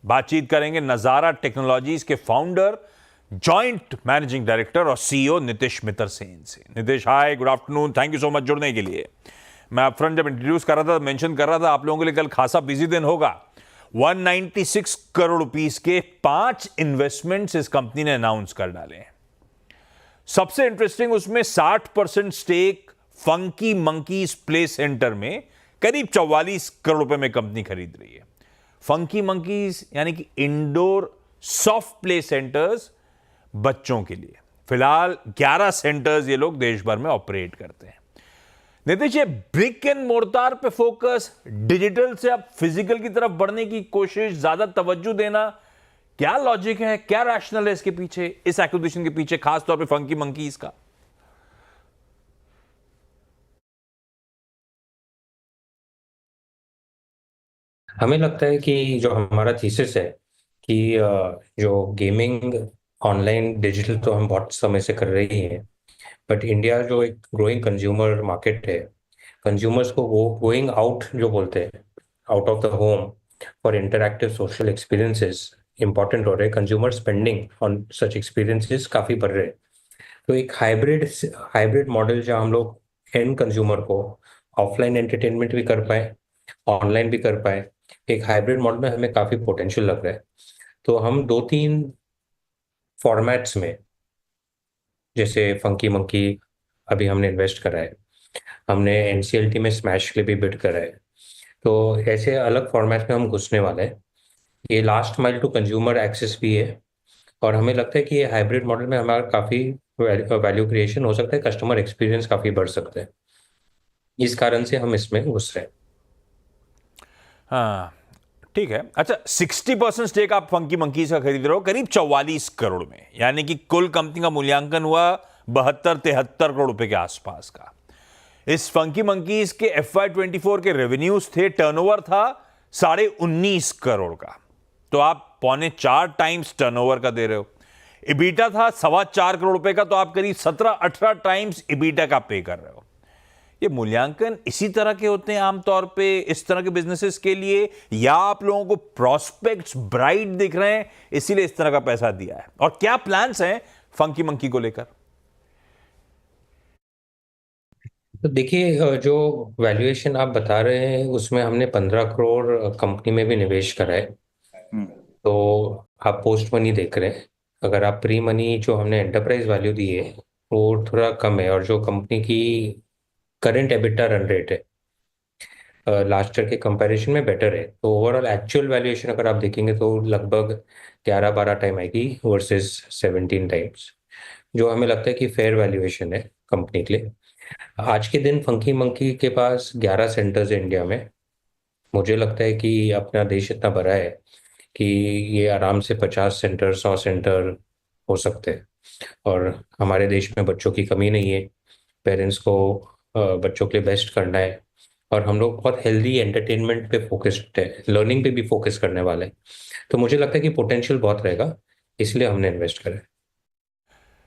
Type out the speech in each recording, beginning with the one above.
बातचीत करेंगे नजारा टेक्नोलॉजीज के फाउंडर, जॉइंट मैनेजिंग डायरेक्टर और सीईओ नितिश मित्तर सेन से। Nitish, hi, good afternoon, thank you so much जुड़ने के लिए। मैं अपफ्रंट जब इंट्रोड्यूस कर रहा था, मेंशन कर रहा था आप लोगों के लिए कल खासा बिजी दिन होगा। 196 करोड़ रुपीस के 5 इन्वेस्टमेंट्स इस कंपनी ने अनाउंस कर डाले हैं। सबसे इंटरेस्टिंग उसमें 60% stake Funky Monkeys Play Center में करीब 44 करोड़ रुपए में कंपनी खरीद रही है। फंकी मंकीज यानी कि इंडोर सॉफ्ट प्ले सेंटर्स बच्चों के लिए। फिलहाल 11 सेंटर्स ये लोग देश भर में ऑपरेट करते हैं। नितिश, ये ब्रिक एंड मोर्टार पे फोकस, डिजिटल से अब फिजिकल की तरफ बढ़ने की कोशिश, ज्यादा तवज्जो देना, क्या लॉजिक है, क्या रैशनल है इसके पीछे, इस एक्विजिशन के पीछे, खासतौर पे फंकी मंकीज का? हमें लगता है कि जो हमारा थीसिस है कि जो गेमिंग ऑनलाइन डिजिटल तो हम बहुत समय से कर रही हैं, बट इंडिया जो एक ग्रोइंग कंज्यूमर मार्केट है, कंज्यूमर्स को वो गोइंग आउट जो बोलते हैं, out of the home for interactive social experiences important हो रहे हैं। Consumer spending on such experiences काफ़ी बढ़ रहे हैं। तो एक हाइब्रिड मॉडल जहाँ हम लोग एंड कंज्यूमर को ऑफलाइन एंटरटेनमेंट भी कर पाए, ऑनलाइन भी कर पाए, एक हाइब्रिड मॉडल में हमें काफ़ी पोटेंशियल लग रहा है। तो हम 2-3 फॉर्मेट्स में, जैसे फंकी मंकी अभी हमने इन्वेस्ट करा है, हमने एनसीएलटी में स्मैश के लिए भी बिड करा है, तो ऐसे अलग फॉर्मेट में हम घुसने वाले हैं। ये last mile to consumer access भी है, और हमें लगता है कि ये हाइब्रिड मॉडल में हमारा काफ़ी वैल्यू क्रिएशन हो सकता है, कस्टमर एक्सपीरियंस काफ़ी बढ़ सकता है। इस कारण से हम इसमें घुस रहे हैं। हाँ, ठीक है। अच्छा, 60% स्टेक आप फंकी मंकीज का खरीद रहे हो करीब 44 करोड़ में, यानी कि कुल कंपनी का मूल्यांकन हुआ 72-73 करोड़ रुपए के आसपास का। इस फंकी मंकीज के FY24 के रेवेन्यूज थे, टर्नओवर था 19.5 करोड़ का, तो आप 4.25 टाइम्स टर्नओवर का दे रहे हो। इबीटा था 4.25 करोड़ रुपए का, तो आप करीब 17-18 टाइम्स इबीटा का पे कर रहे हो। ये मूल्यांकन इसी तरह के होते हैं आमतौर पे इस तरह के बिजनेसेस के लिए, या आप लोगों को प्रॉस्पेक्ट्स ब्राइट दिख रहे हैं इसीलिए इस तरह का पैसा दिया है? और क्या प्लान्स हैं फंकी मंकी को लेकर? तो देखिए, जो वैल्यूएशन आप बता रहे हैं उसमें हमने 15 करोड़ कंपनी में भी निवेश करा है। तो आप पोस्ट मनी देख रहे हैं। अगर आप प्री मनी जो हमने एंटरप्राइज वैल्यू दी है वो थोड़ा कम है, और जो कंपनी की करंट एबिटा रन रेट है लास्ट ईयर के कंपैरिजन में बेटर है। तो ओवरऑल एक्चुअल वैल्यूएशन अगर आप देखेंगे तो लगभग 11-12 टाइम आएगी वर्सेस 17 टाइम्स, जो हमें लगता है कि फेयर वैल्यूएशन है कंपनी के लिए। आज के दिन फंकी मंकी के पास 11 सेंटर्स है इंडिया में। मुझे लगता है कि अपना देश इतना बड़ा है कि ये आराम से 50 सेंटर 100 सेंटर हो सकते हैं, और हमारे देश में बच्चों की कमी नहीं है। पेरेंट्स को बच्चों के लिए बेस्ट करना है, और हम लोग बहुत हेल्दी एंटरटेनमेंट पे फोकस्ड है, लर्निंग पे भी फोकस करने वाले हैं। तो मुझे लगता है कि पोटेंशियल बहुत रहेगा, इसलिए हमने इन्वेस्ट करा है।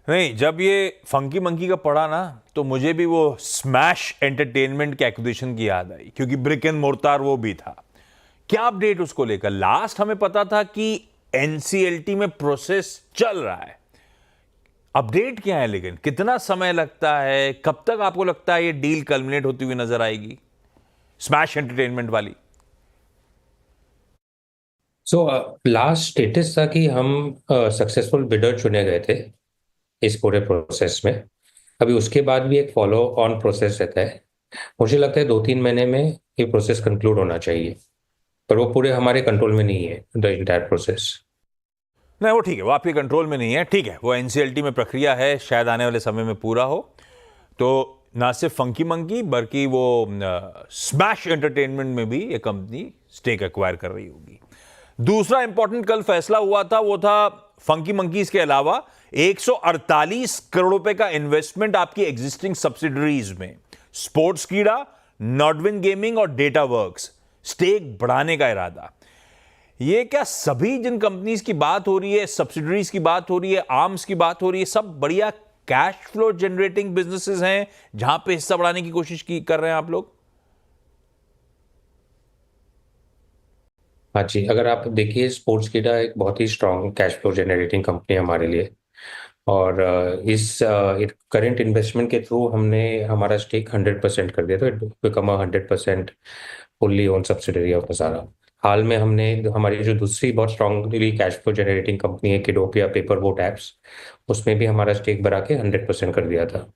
नहीं, जब ये फंकी मंकी का पढ़ा ना, तो मुझे भी वो स्मैश एंटरटेनमेंट के एक्विजिशन की याद आई, क्योंकि ब्रिक एंड मोर्टार वो भी था। क्या अपडेट उसको लेकर? लास्ट हमें पता था कि एनसीएलटी में प्रोसेस चल रहा है, अपडेट क्या है? लेकिन कितना समय लगता है, कब तक आपको लगता है ये डील कल्मिनेट होती हुई नजर आएगी, स्मैश एंटरटेनमेंट वाली? सो लास्ट स्टेटस था कि हम सक्सेसफुल बिडर चुने गए थे इस पूरे प्रोसेस में। अभी उसके बाद भी एक फॉलो ऑन प्रोसेस रहता है। मुझे लगता है 2-3 महीने में ये प्रोसेस कंक्लूड होना चाहिए, पर वो पूरे हमारे कंट्रोल में नहीं है द इंटायर प्रोसेस। नहीं, वो ठीक है, वो आपके कंट्रोल में नहीं है, ठीक है, वो एनसीएलटी में प्रक्रिया है, शायद आने वाले समय में पूरा हो। तो ना सिर्फ फंकी मंकी बल्कि वो स्मैश एंटरटेनमेंट में भी ये कंपनी स्टेक एक्वायर कर रही होगी। दूसरा इंपॉर्टेंट कल फैसला हुआ था, वो था फंकी मंकीज के अलावा 148 करोड़ रुपए का इन्वेस्टमेंट आपकी एग्जिस्टिंग सब्सिडरीज में, स्पोर्ट्स कीड़ा, नॉटविन गेमिंग और डेटा वर्क्स, स्टेक बढ़ाने का इरादा। ये क्या सभी जिन कंपनीज की बात हो रही है, सब्सिडरीज की बात हो रही है, आर्म्स की बात हो रही है, सब बढ़िया कैश फ्लो जनरेटिंग बिजनेसेस हैं जहां पे हिस्सा बढ़ाने की कोशिश कर रहे हैं आप लोग? हाँ जी, अगर आप देखिए स्पोर्ट्सकीदा एक बहुत ही strong cash flow generating company है हमारे लिए। और इस करंट इन्वेस्टमेंट के थ्रू हमने हमारा स्टेक 100% कर दिया, तो it become 100% fully own subsidiary of नज़ारा। हाल में हमने हमारी जो दूसरी बहुत strongly cash flow generating company है किडोपिया पेपर बोट एप्स, उसमें भी हमारा स्टेक बढ़ा के 100% कर दिया था।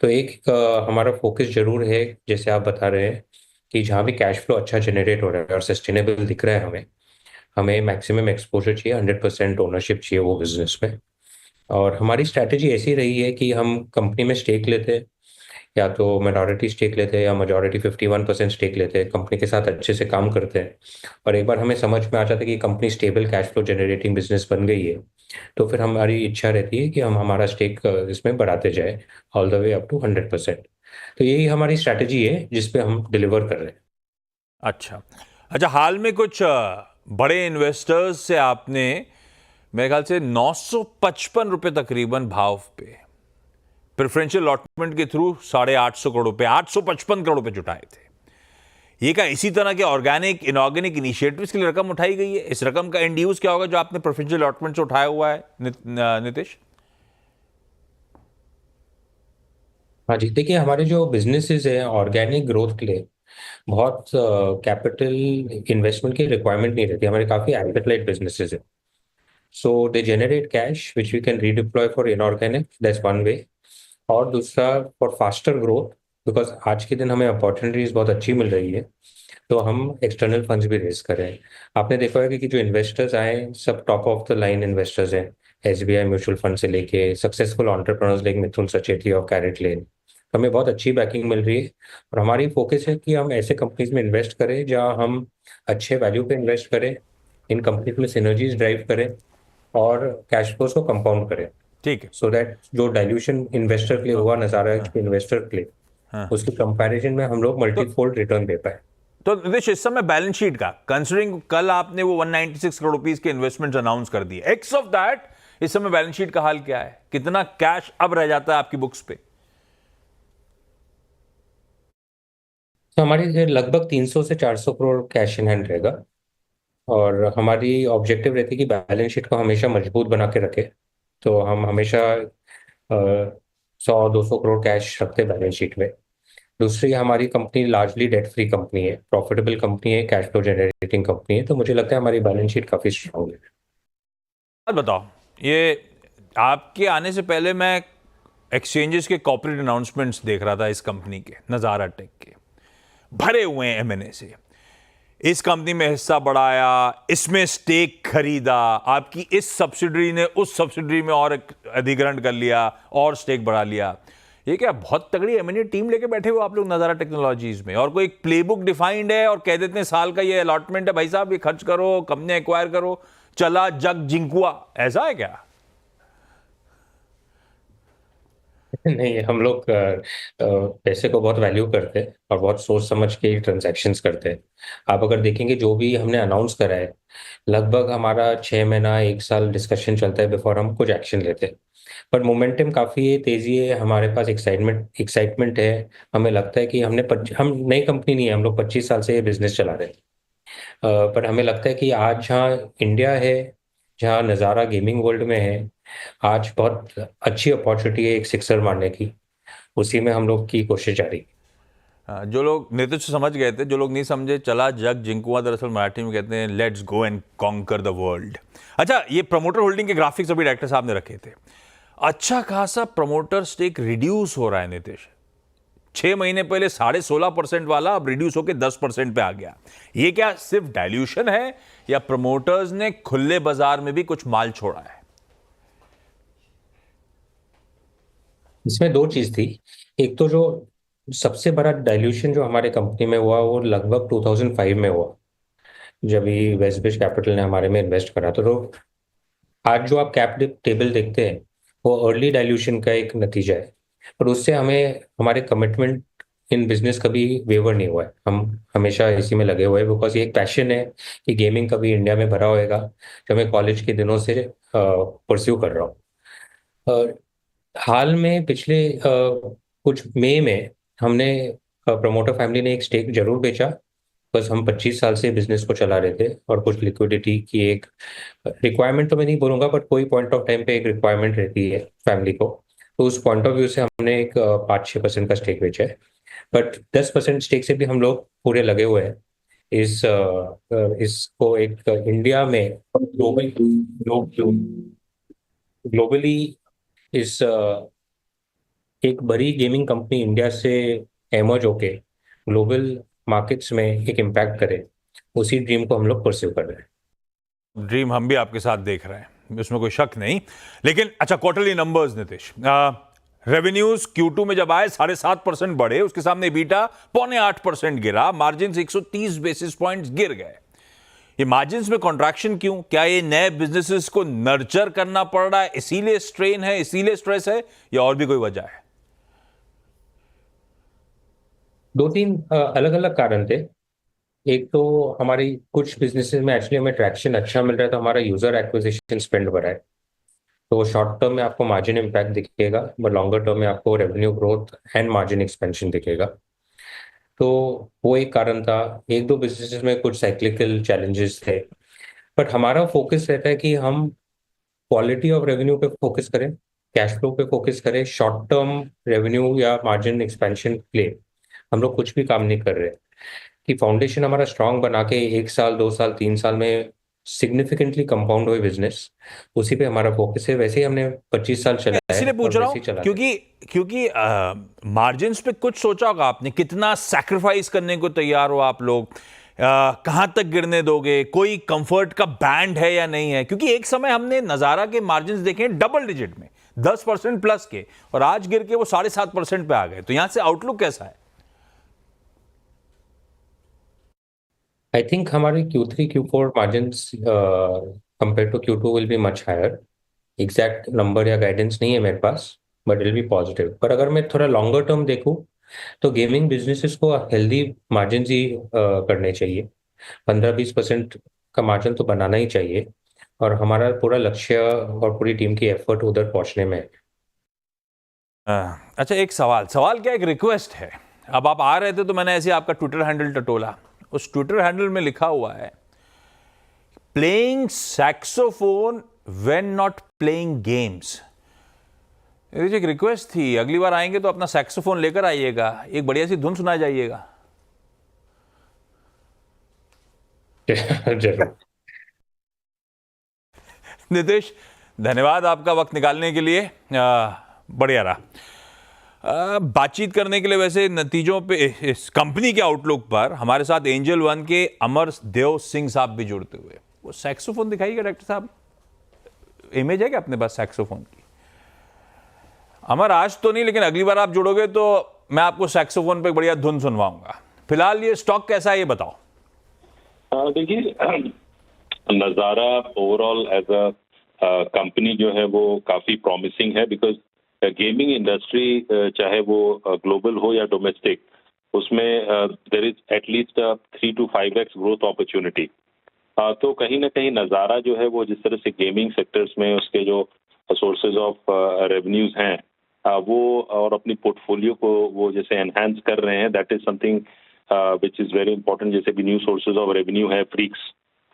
तो एक हमारा फोकस जरूर है, जैसे आप बता रहे हैं, कि जहाँ भी कैश फ्लो अच्छा जनरेट हो रहा है और सस्टेनेबल दिख रहा है हमें, हमें मैक्सिमम एक्सपोजर चाहिए, 100% ओनरशिप चाहिए वो बिजनेस में। और हमारी स्ट्रैटेजी ऐसी रही है कि हम कंपनी में स्टेक लेते हैं, या तो मिनॉरिटी स्टेक लेते हैं या मेजॉरिटी 51% स्टेक लेते हैं, कंपनी के साथ अच्छे से काम करते हैं। और एक बार हमें समझ में आ जाता है कि company stable cash flow generating business बन गई है, तो फिर हमारी इच्छा रहती है कि हम हमारा स्टेक इसमें बढ़ाते जाए all the way up to 100%। तो यही हमारी स्ट्रैटेजी है जिस पे हम डिलीवर कर रहे हैं। अच्छा। अच्छा, हाल में कुछ बड़े इन्वेस्टर्स से आपने मेरे ख्याल से 955 रुपए तकरीबन भाव पे प्रेफरेंशियल अलॉटमेंट के थ्रू 850 करोड़ रुपए, 855 करोड़ रुपए जुटाए थे। ये क्या इसी तरह के ऑर्गेनिक इनऑर्गेनिक इनिशिएटिव्स के लिए रकम उठाई गई है? इस रकम का एंड यूज क्या होगा जो आपने प्रेफरेंशियल अलॉटमेंट से उठाया हुआ है, नितिश? हाँ जी, देखिए हमारे जो बिजनेसेस हैं ऑर्गेनिक ग्रोथ के लिए बहुत कैपिटल इन्वेस्टमेंट की रिक्वायरमेंट नहीं रहती, हमारे काफी एसेट लाइट बिजनेसेस हैं। So they generate cash which we can redeploy for inorganic, that's one way. और दूसरा, फॉर फास्टर ग्रोथ, बिकॉज आज के दिन हमें अपॉर्चुनिटीज बहुत अच्छी मिल रही है, तो हम एक्सटर्नल फंड्स भी रेज कर रहे हैं। आपने देखा होगा कि जो इन्वेस्टर्स आए सब top of the line investors हैं, एसबीआई म्यूचुअल फंड से लेके सक्सेसफुल एंटरप्रेन्योर्स लाइक मिथुन सचेती और कैरेट लेन। हमें बहुत अच्छी बैकिंग मिल रही है, और हमारी फोकस है कि हम ऐसे कंपनीज में इन्वेस्ट करें जहां हम अच्छे वैल्यू पे इन्वेस्ट करें, इन कंपनीज में सिनर्जीज ड्राइव करें और कैश फ्लोज को कंपाउंड करें, ठीक है। सो दैट जो डाइल्यूशन इन्वेस्टर के लिए तो हुआ नज़ारा है हाँ, इन्वेस्टर के लिए, हाँ। उसके कंपैरिजन में हम लोग तो मल्टीफोल्ड रिटर्न दे पाए। तो नितिश, इस समय बैलेंस शीट का कंसिडरिंग कल आपने वो 196 करोड़ रुपीस के इन्वेस्टमेंट अनाउंस कर दिए, एक्स ऑफ दैट इस समय बैलेंस शीट का हाल क्या है? कितना कैश अब रह जाता है आपकी बुक्स पे? तो हमारे लिए लगभग 300 से 400 करोड़ कैश इन हैंड रहेगा। और हमारी ऑब्जेक्टिव रहती है कि बैलेंस शीट को हमेशा मजबूत बना के रखे, तो हम हमेशा 100-200 करोड़ कैश रखते हैं बैलेंस शीट में। दूसरी, हमारी company largely debt free company है, प्रॉफिटेबल कंपनी है, कैश फ्लो जनरेटिंग कंपनी है, तो मुझे लगता है हमारी बैलेंस शीट काफी स्ट्रांग है। बात बताओ, ये आपके आने से पहले मैं एक्सचेंजेस के कॉर्पोरेट अनाउंसमेंट्स देख रहा था इस कंपनी के, नजारा टेक के, भरे हुए हैं एमएनए से। इस कंपनी में हिस्सा बढ़ाया, इसमें स्टेक खरीदा, आपकी इस सब्सिडरी ने उस सब्सिडरी में और एक अधिग्रहण कर लिया और स्टेक बढ़ा लिया। ये क्या बहुत तगड़ी एमएनए टीम लेके बैठे हो आप लोग नजारा टेक्नोलॉजीज में, और कोई एक प्लेबुक डिफाइंड है और कह देते हैं साल का ये अलॉटमेंट है भाई साहब, ये खर्च करो, कंपनी एक्वायर करो, चला जग जिंकुआ, ऐसा है क्या? नहीं, हम लोग पैसे को बहुत वैल्यू करते हैं और बहुत सोच समझ के ट्रांजैक्शंस करते हैं। आप अगर देखेंगे जो भी हमने अनाउंस करा है, लगभग हमारा 6 महीना 1 साल डिस्कशन चलता है बिफोर हम कुछ एक्शन लेते हैं। पर मोमेंटम काफ़ी है, तेज़ी है, हमारे पास एक्साइटमेंट एक्साइटमेंट है। हमें लगता है कि हम नई कंपनी नहीं है, हम लोग 25 साल से ये बिजनेस चला रहे हैं। पर हमें लगता है कि आज जहाँ इंडिया है, जहाँ नज़ारा गेमिंग वर्ल्ड में है, आज बहुत अच्छी अपॉर्चुनिटी है एक सिक्सर मारने की, उसी में हम लोग की कोशिश जारी है। हाँ, जो लोग नीतिश से समझ गए थे, जो लोग नहीं समझे, चला जग जिंकुआ दरअसल मराठी में कहते हैं let's go and conquer the world. अच्छा, ये प्रमोटर होल्डिंग के ग्राफिक्स अभी डायरेक्टर साहब ने रखे थे। अच्छा खासा प्रमोटर स्टेक रिड्यूस हो रहा है नीतिश। 6 महीने पहले 16.5% वाला अब रिड्यूस होकर 10% पे आ गया। ये क्या सिर्फ डाइल्यूशन है या प्रमोटर्स ने खुले बाजार में भी कुछ माल छोड़ा है? इसमें दो चीज थी। एक तो जो सबसे बड़ा डाइल्यूशन जो हमारे कंपनी में हुआ वो लगभग 2005 में हुआ, जब भी वेस्ट ब्रिज कैपिटल ने हमारे में इन्वेस्ट करा। तो आज जो आप कैप टेबल देखते हैं वो अर्ली डाइल्यूशन का एक नतीजा है, और उससे हमें हमारे कमिटमेंट इन बिजनेस कभी वेवर नहीं हुआ है। हम हमेशा इसी में लगे हुए हैं, बिकॉज ये एक पैशन है कि गेमिंग कभी इंडिया में भरा होएगा, जो मैं कॉलेज के दिनों से परस्यू कर रहा हूँ। और हाल में पिछले कुछ मई में हमने प्रमोटर फैमिली ने एक स्टेक जरूर बेचा, बस हम 25 साल से बिजनेस को चला रहे थे और कुछ लिक्विडिटी की एक रिक्वायरमेंट तो मैं नहीं बोलूंगा, बट कोई पॉइंट ऑफ टाइम पे एक रिक्वायरमेंट रहती है फैमिली को, तो उस पॉइंट ऑफ व्यू से हमने एक 5-6% का स्टेक बेचा है। बट 10% स्टेक से भी हम लोग पूरे लगे हुए हैं इसको एक इंडिया में ग्लोबली इस एक बड़ी गेमिंग कंपनी इंडिया से एमर्ज होके ग्लोबल मार्केट्स में एक इम्पैक्ट करे, उसी ड्रीम को हम लोग परस्यू कर रहे हैं। ड्रीम हम भी आपके साथ देख रहे हैं, इसमें कोई शक नहीं। लेकिन अच्छा, quarterly numbers Nitish, revenues Q2 में जब आए 7.5% बढ़े, उसके सामने बीटा 7.25% गिरा, मार्जिन 130 बेसिस पॉइंट्स गिर गए। ये मार्जिन्स में कॉन्ट्रैक्शन क्यों? क्या ये नए बिजनेसेस को नर्चर करना पड़ रहा है, इसीलिए स्ट्रेन है, इसीलिए स्ट्रेस है, या और भी कोई वजह है? 2-3 अलग अलग कारण थे। एक तो हमारी कुछ बिजनेसेस में एक्चुअली हमें ट्रैक्शन अच्छा मिल रहा है, तो हमारा यूजर एक्विजिशन स्पेंड बढ़ा है, तो शॉर्ट टर्म में आपको मार्जिन इम्पैक्ट दिखेगा, बट लॉन्गर टर्म में आपको revenue growth and margin expansion दिखेगा। तो वो एक कारण था। एक दो बिजनेसेस में कुछ साइक्लिकल चैलेंजेस थे, बट हमारा फोकस रहता है कि हम क्वालिटी ऑफ रेवेन्यू पे फोकस करें, कैश फ्लो पे फोकस करें। शॉर्ट टर्म रेवेन्यू या मार्जिन एक्सपेंशन के लिए हम लोग कुछ भी काम नहीं कर रहे, कि फाउंडेशन हमारा स्ट्रांग बना के 1 साल 2 साल 3 साल में सिग्निफिकेंटली कंपाउंड हुए बिजनेस, उसी पे हमारा फोकस है। वैसे ही हमने 25 साल चला है इसीलिए पूछ और रहा वैसे हूं, ही चला है। क्योंकि मार्जिन्स पे कुछ सोचा होगा आपने, कितना सैक्रिफाइस करने को तैयार हो आप लोग, कहां तक गिरने दोगे, कोई कंफर्ट का बैंड है या नहीं है? क्योंकि एक समय हमने नजारा के मार्जिन्स देखे डबल डिजिट में, 10% प्लस के, और आज गिर के वो 7.5% पे आ गए। तो यहां से आउटलुक कैसा है? आई थिंक हमारे Q3 Q4 margins compare to Q2 will be much higher. Exact number या गाइडेंस नहीं है मेरे पास, बट विल बी पॉजिटिव। पर अगर मैं थोड़ा लॉन्गर टर्म देखूं, तो गेमिंग बिजनेसेस को हेल्दी मार्जिन ही करने चाहिए। 15-20% का मार्जिन तो बनाना ही चाहिए, और हमारा पूरा लक्ष्य और पूरी टीम की एफर्ट उधर पहुंचने में है। अच्छा, एक सवाल क्या, एक रिक्वेस्ट है। अब आप आ रहे थे तो मैंने ऐसे आपका ट्विटर हैंडल टटोला, उस ट्विटर हैंडल में लिखा हुआ है playing saxophone when not playing games. एक रिक्वेस्ट थी, अगली बार आएंगे तो अपना सैक्सोफोन लेकर आइएगा, एक बढ़िया सी धुन सुना जाइएगा। जरूर। नितिश, धन्यवाद आपका वक्त निकालने के लिए, बढ़िया रहा बातचीत करने के लिए। वैसे नतीजों पे, इस कंपनी के आउटलुक पर हमारे साथ एंजल वन के अमर देव सिंह साहब भी जुड़ते हुए। वो सैक्सोफोन दिखाइएगा डॉक्टर साहब, इमेज है क्या अपने पास सैक्सोफोन की? अमर, आज तो नहीं, लेकिन अगली बार आप जुड़ोगे तो मैं आपको सैक्सोफोन पे बढ़िया धुन सुनवाऊंगा। फिलहाल ये स्टॉक कैसा है ये बताओ। देखिए, नज़ारा ओवरऑल एज अ कंपनी जो है वो काफी प्रॉमिसिंग है, बिकॉज गेमिंग इंडस्ट्री चाहे वो ग्लोबल हो या डोमेस्टिक, उसमें there is at least 3 to 5x growth opportunity. तो कहीं ना कहीं नज़ारा जो है वो जिस तरह से गेमिंग सेक्टर्स में उसके जो सोर्सेज ऑफ रेवेन्यूज हैं वो और अपनी पोर्टफोलियो को वो जैसे एनहांस कर रहे हैं, that is something which is very important. जैसे भी न्यू सोर्सेज ऑफ रेवेन्यू है, फ्रीक्स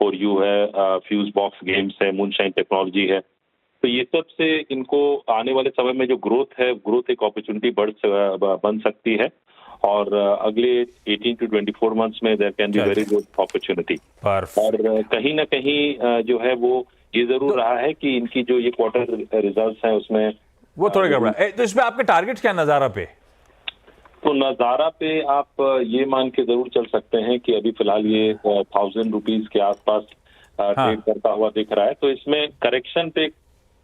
फॉर यू है, फ्यूज बॉक्स गेम्स है, मूनशाइन टेक्नोलॉजी है, तो ये सब से इनको आने वाले समय में जो ग्रोथ है, ग्रोथ एक अपॉर्चुनिटी बन सकती है, और अगले 18 to 24 मंथ्स में there can be very good opportunity. और कहीं ना कहीं जो है वो ये जरूर रहा है कि इनकी जो ये क्वार्टर रिजल्ट्स हैं उसमें वो थोड़े गड़बड़ा है। तो इसमें आपके टारगेट्स क्या नज़ारा पे? तो नज़ारा पे आप ये मान के जरूर चल सकते हैं कि अभी फिलहाल ये 1000 रुपीज के आसपास ट्रेड करता हुआ दिख रहा है। तो इसमें करेक्शन पे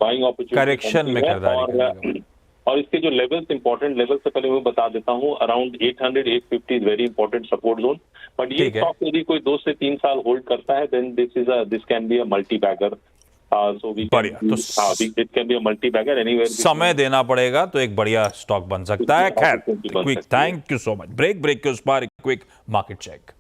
बाइंग अपॉर्चुनिटी करेक्शन में खरीदारी, और इसके जो लेवल्स, इंपॉर्टेंट लेवल से पहले मैं बता देता हूँ, around 800-850 is very important support zone. But ये स्टॉक यदि कोई 2 से 3 साल होल्ड करता है, then this can be a multi bagger. It can be a multi bagger anywhere. समय देना पड़ेगा तो एक बढ़िया स्टॉक बन सकता है। खैर, quick, thank you so much. Break के उस पार क्विक मार्केट चेक।